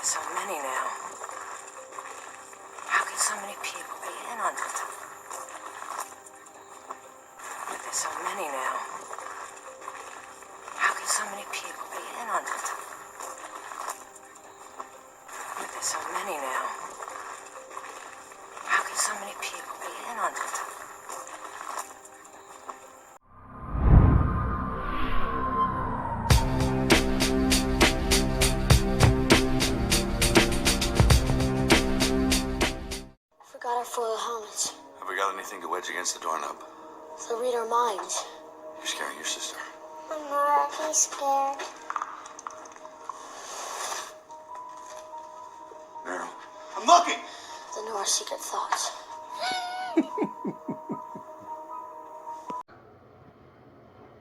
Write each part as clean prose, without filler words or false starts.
There's so many now. How can so many people be in on it? There's so many now. How can so many people be in on it? There's so many now. How can so many people be in on it? Forgot our foil helmets. Have we got anything to wedge against the doorknob? They'll read our minds. You're scaring your sister. I'm not. He's scared. Meryl. I'm looking! They know our secret thoughts.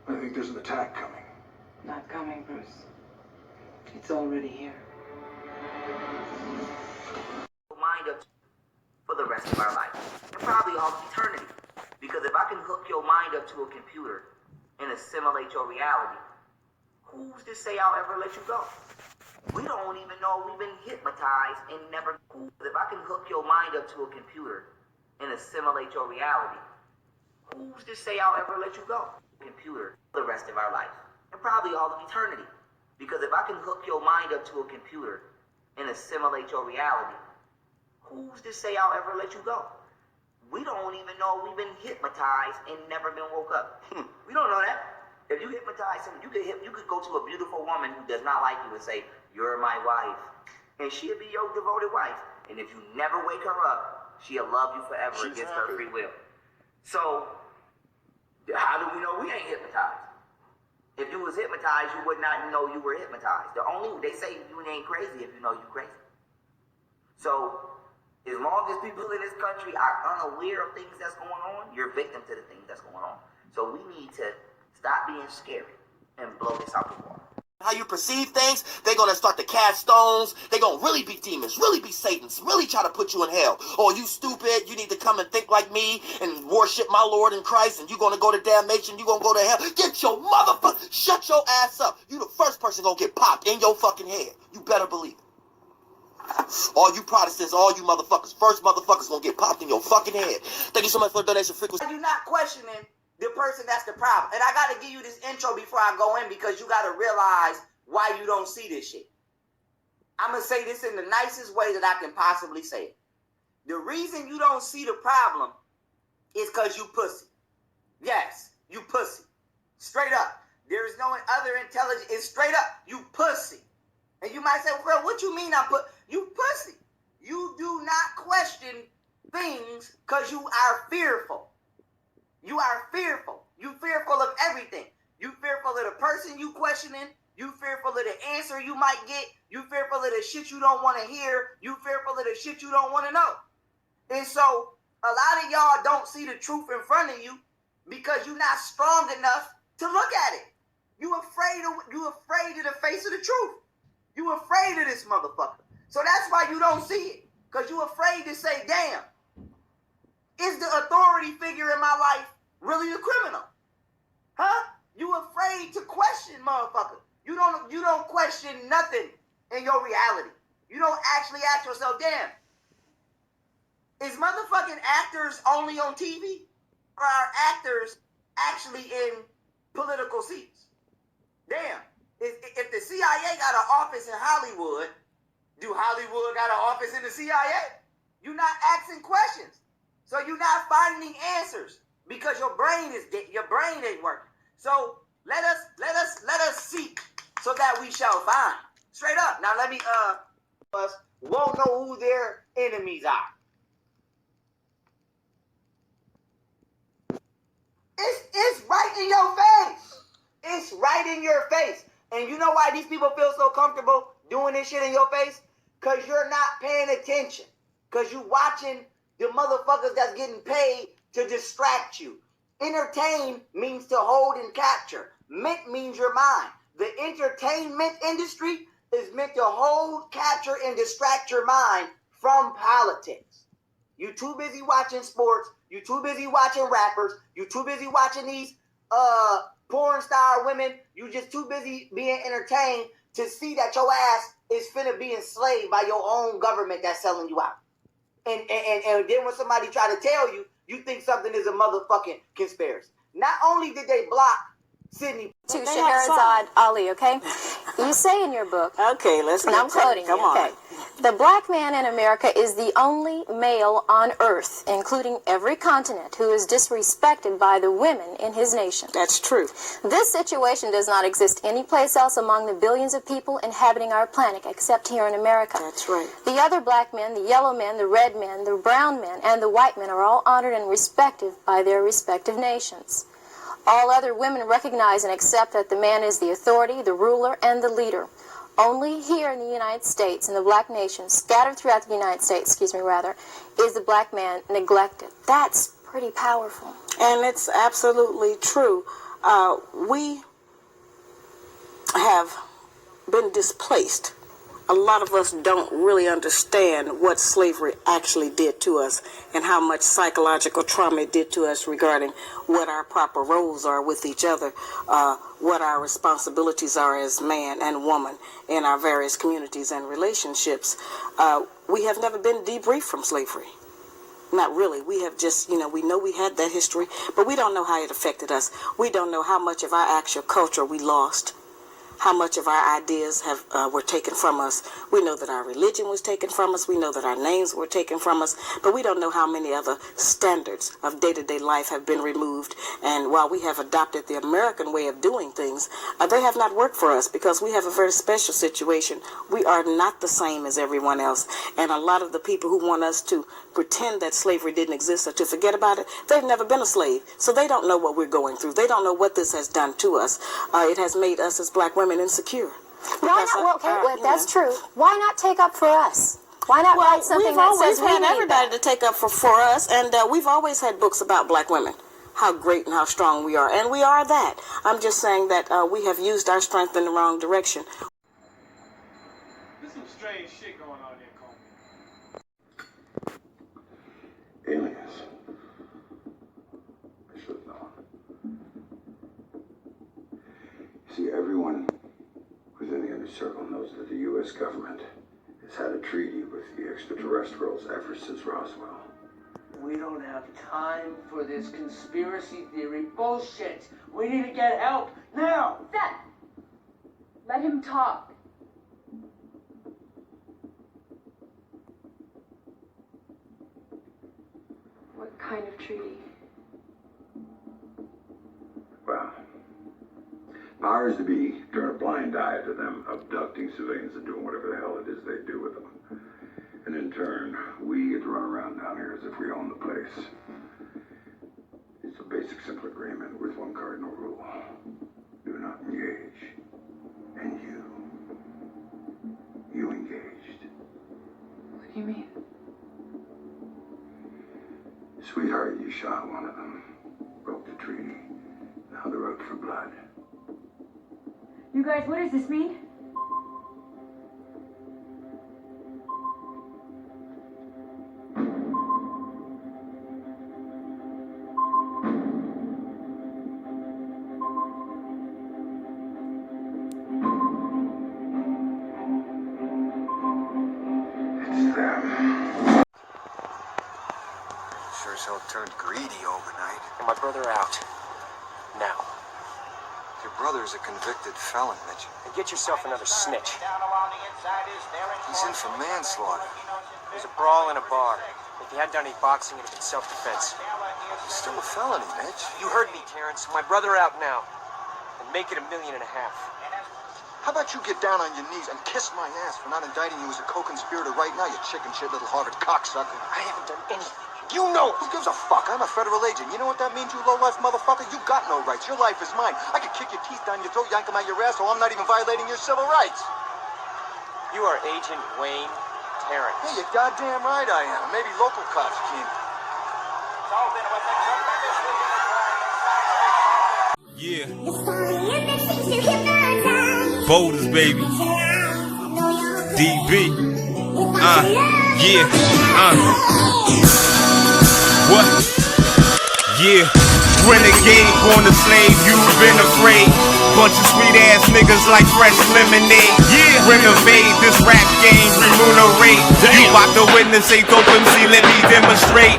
I think there's an attack coming. Not coming, Bruce. It's already here. Mind up for the rest of our life, and probably all of eternity. Because if I can hook your mind up to a computer and assimilate your reality, who's to say I'll ever let you go? We don't even know we've been hypnotized and never. If I can hook your mind up to a computer and assimilate your reality, who's to say I'll ever let you go? Computer for the rest of our life, and probably all of eternity. Because if I can hook your mind up to a computer and assimilate your reality, who's to say I'll ever let you go? We don't even know we've been hypnotized and never been woke up. We don't know that. If you hypnotize someone, you could go to a beautiful woman who does not like you and say, "You're my wife," and she'll be your devoted wife. And if you never wake her up, she'll love you forever against her free will. So, how do we know we ain't hypnotized? If you was hypnotized, you would not know you were hypnotized. They say you ain't crazy if you know you crazy. So, as long as people in this country are unaware of things that's going on, you're victim to the things that's going on. So we need to stop being scary and blow this out the water. How you perceive things, they're going to start to cast stones. They're going to really be demons, really be Satans, really try to put you in hell. Oh, you stupid, you need to come and think like me and worship my Lord in Christ, and you're going to go to damnation, you're going to go to hell. Get your motherfucker, shut your ass up. You the first person going to get popped in your fucking head. You better believe it. All you Protestants, all you motherfuckers, first motherfuckers gonna get popped in your fucking head. Thank you so much for the donation frequency. You're not questioning the person that's the problem. And I gotta give you this intro before I go in because you gotta realize why you don't see this shit. I'm gonna say this in the nicest way that I can possibly say it. The reason you don't see the problem is because you pussy. Yes, you pussy. Straight up. There is no other intelligence. It's straight up. You pussy. And you might say, well, what you mean you pussy? You do not question things because you are fearful. You are fearful. You fearful of everything. You fearful of the person you questioning. You fearful of the answer you might get. You fearful of the shit you don't want to hear. You fearful of the shit you don't want to know. And so a lot of y'all don't see the truth in front of you because you're not strong enough to look at it. You afraid of the face of the truth. You afraid of this motherfucker. So that's why you don't see it. Because you afraid to say, damn, is the authority figure in my life really the criminal? Huh? You afraid to question, motherfucker. You don't question nothing in your reality. You don't actually ask yourself, damn, is motherfucking actors only on TV? Or are actors actually in political seats? Damn. If the CIA got an office in Hollywood, do Hollywood got an office in the CIA? You're not asking questions. So you're not finding answers because your brain ain't working. So let us seek so that we shall find. Straight up. Now let me us won't know who their enemies are. It's right in your face. It's right in your face. And you know why these people feel so comfortable doing this shit in your face? Because you're not paying attention. Because you watching the motherfuckers that's getting paid to distract you. Entertain means to hold and capture. Mint means your mind. The entertainment industry is meant to hold, capture, and distract your mind from politics. You too busy watching sports. You too busy watching rappers. You too busy watching these porn star women. You just too busy being entertained to see that your ass is finna be enslaved by your own government that's selling you out. And then when somebody try to tell you, you think something is a motherfucking conspiracy. Not only did they block Sydney To Scheherazade Ali, okay? You say in your book, Okay, let's and get I'm to it. quoting Come you, on. okay? The black man in America is the only male on earth, including every continent, who is disrespected by the women in his nation. That's true. This situation does not exist anyplace else among the billions of people inhabiting our planet, except here in America. That's right. The other black men, the yellow men, the red men, the brown men, and the white men are all honored and respected by their respective nations. All other women recognize and accept that the man is the authority, the ruler, and the leader. Only here in the United States, in the black nation, scattered throughout the United States, is the black man neglected. That's pretty powerful. And it's absolutely true. We have been displaced. A lot of us don't really understand what slavery actually did to us and how much psychological trauma it did to us regarding what our proper roles are with each other, what our responsibilities are as man and woman in our various communities and relationships. We have never been debriefed from slavery. Not really. We have just, we know we had that history, but we don't know how it affected us. We don't know how much of our actual culture we lost. How much of our ideas were taken from us. We know that our religion was taken from us. We know that our names were taken from us. But we don't know how many other standards of day-to-day life have been removed. And while we have adopted the American way of doing things, they have not worked for us because we have a very special situation. We are not the same as everyone else. And a lot of the people who want us to pretend that slavery didn't exist or to forget about it, they've never been a slave. So they don't know what we're going through. They don't know what this has done to us. It has made us as black women insecure. Why not? That's true. Why not take up for us? Why not write something that says we've had we need everybody that? to take up for us, and we've always had books about black women, how great and how strong we are, and we are that. I'm just saying that we have used our strength in the wrong direction. There's some strange shit going on here, Coleman. Aliens. I should have known. See, everyone who's in the inner circle knows that the U.S. government has had a treaty with the extraterrestrials ever since Roswell. We don't have time for this conspiracy theory bullshit. We need to get help now. Seth, let him talk. What kind of treaty? Well, powers to be turn a blind eye to them abducting civilians and doing whatever the hell it is they do with them. And in turn, we get to run around down here as if we own the place. It's a basic, simple agreement with one cardinal rule. Do not engage. And you engaged. What do you mean? Sweetheart, you shot one of them. Broke the treaty. Now they're out for blood. You guys, what does this mean? It's them. Sure as hell turned greedy overnight. And my brother out. Now. Your brother's a convicted felon, Mitch. And get yourself another snitch. He's in for manslaughter. There's a brawl in a bar. If he hadn't done any boxing, it'd have been self-defense. It's still a felony, Mitch. You heard me, Terrence. My brother out now. And make it $1.5 million. How about you get down on your knees and kiss my ass for not indicting you as a co-conspirator right now, you chicken shit little Harvard cocksucker? I haven't done anything. You know, who gives a fuck? I'm a federal agent. You know what that means, you low-life motherfucker? You got no rights. Your life is mine. I could kick your teeth down your throat, yank them out your ass, so I'm not even violating your civil rights. You are Agent Wayne Terrence. Yeah, you're goddamn right I am. Maybe local cops can't. Yeah. Voters, baby. DB. Yeah. What? Yeah. Renegade, born a slave, you've been afraid. Bunch of sweet ass niggas like fresh lemonade. Yeah. Renovate this rap game, remunerate. You about to witness a dope MC, let me demonstrate.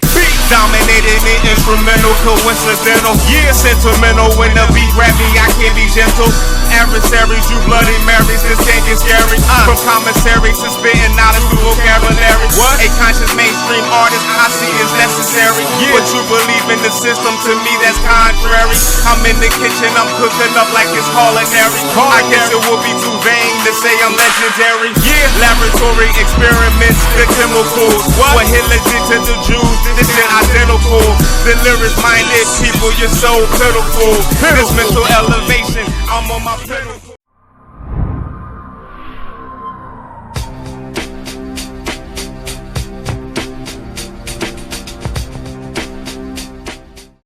Dominated in instrumental, coincidental. Yeah. Sentimental when the beat rap me, I can't be gentle. Adversaries, you bloody Marys, this can't get scary. From commissary to spitting knowledge through vocabulary. What? A conscious mainstream artist I see is necessary. Yeah. But you believe in the system, to me that's contrary. I'm in the kitchen, I'm cooking up like it's culinary. I guess it would be too vain to say I'm legendary. Yeah. Laboratory experiments, the chemicals. What hit legit to the Jews, this shit identical. The lyrics minded people, you're so pitiful. This mental elevation, I'm on my pedal.